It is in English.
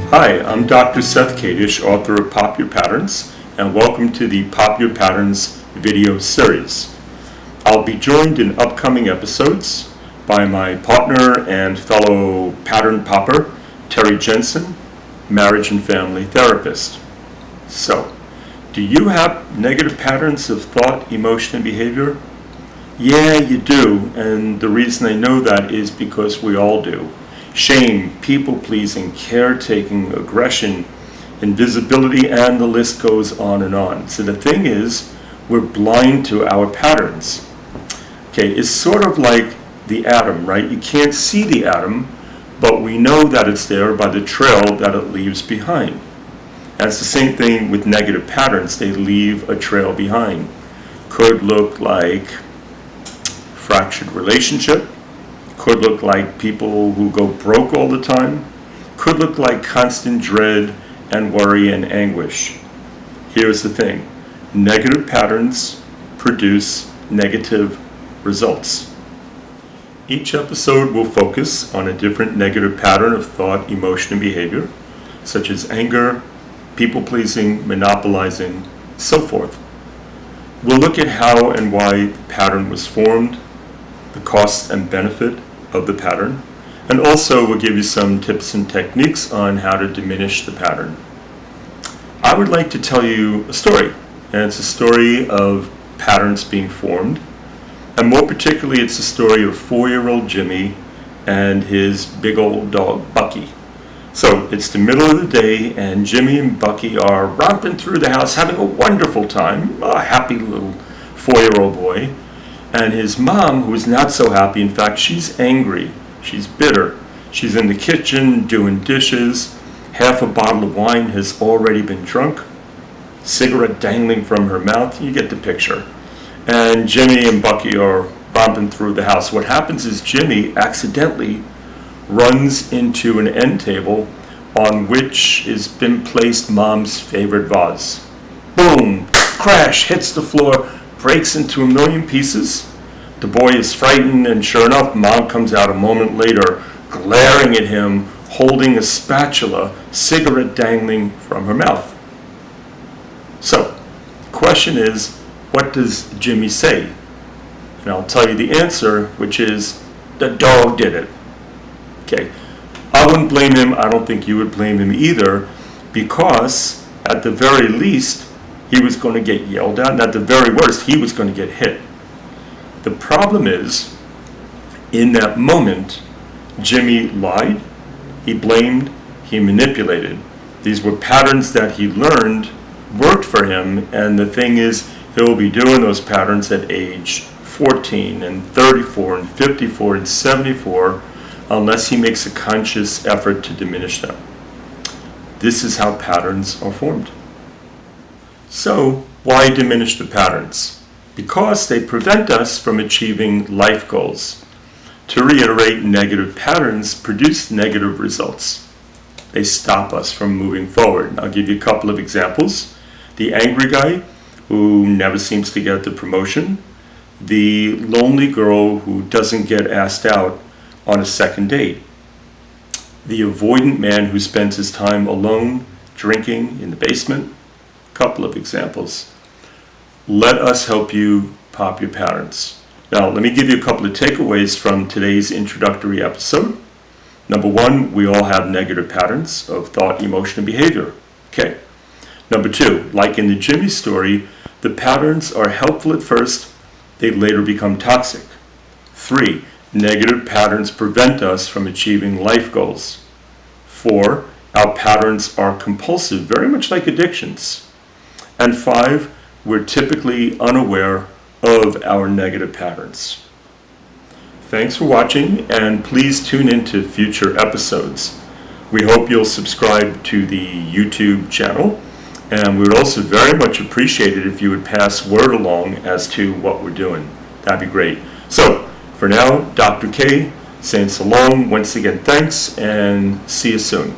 Hi, I'm Dr. Seth Kadish, author of Pop Your Patterns, and welcome to the Pop Your Patterns video series. I'll be joined in upcoming episodes by my partner and fellow pattern popper, Terry Jensen, marriage and family therapist. So, do you have negative patterns of thought, emotion, and behavior? Yeah, you do, and the reason I know that is because we all do. Shame, people-pleasing, caretaking, aggression, invisibility, and the list goes on and on. So the thing is, we're blind to our patterns. Okay, it's sort of like the atom, right? You can't see the atom, but we know that it's there by the trail that it leaves behind. And it's the same thing with negative patterns. They leave a trail behind. Could look like fractured relationship. Could look like people who go broke all the time. Could look like constant dread and worry and anguish. Here's the thing. Negative patterns produce negative results. Each episode will focus on a different negative pattern of thought, emotion, and behavior, such as anger, people-pleasing, monopolizing, so forth. We'll look at how and why the pattern was formed, the costs and benefit of the pattern, and also we'll give you some tips and techniques on how to diminish the pattern. I would like to tell you a story, and it's a story of patterns being formed, and more particularly it's a story of 4-year-old Jimmy and his big old dog Bucky. So it's the middle of the day and Jimmy and Bucky are romping through the house having a wonderful time, a happy little 4-year-old boy. And his mom, who is not so happy, in fact, she's angry, she's bitter. She's in the kitchen doing dishes, half a bottle of wine has already been drunk, cigarette dangling from her mouth, you get the picture. And Jimmy and Bucky are romping through the house. What happens is Jimmy accidentally runs into an end table on which has been placed Mom's favorite vase. Boom! Crash! Hits the floor, breaks into a million pieces. The boy is frightened, and sure enough, Mom comes out a moment later, glaring at him, holding a spatula, cigarette dangling from her mouth. So, the question is, what does Jimmy say? And I'll tell you the answer, which is, the dog did it. Okay, I wouldn't blame him, I don't think you would blame him either, because at the very least, he was going to get yelled at, and at the very worst, he was going to get hit. The problem is, in that moment, Jimmy lied, he blamed, he manipulated. These were patterns that he learned worked for him, and the thing is, he'll be doing those patterns at age 14 and 34 and 54 and 74 unless he makes a conscious effort to diminish them. This is how patterns are formed. So, why diminish the patterns? Because they prevent us from achieving life goals. To reiterate, negative patterns produce negative results. They stop us from moving forward. I'll give you a couple of examples. The angry guy who never seems to get the promotion. The lonely girl who doesn't get asked out on a second date. The avoidant man who spends his time alone, drinking in the basement. Couple of examples. Let us help you pop your patterns. Now, let me give you a couple of takeaways from today's introductory episode. Number one, we all have negative patterns of thought, emotion, and behavior. Okay. Number two, like in the Jimmy story, the patterns are helpful at first, they later become toxic. 3, negative patterns prevent us from achieving life goals. 4, our patterns are compulsive, very much like addictions. And 5, we're typically unaware of our negative patterns. Thanks for watching, and please tune in to future episodes. We hope you'll subscribe to the YouTube channel, and we would also very much appreciate it if you would pass word along as to what we're doing. That'd be great. So, for now, Dr. K saying so long. Once again, thanks, and see you soon.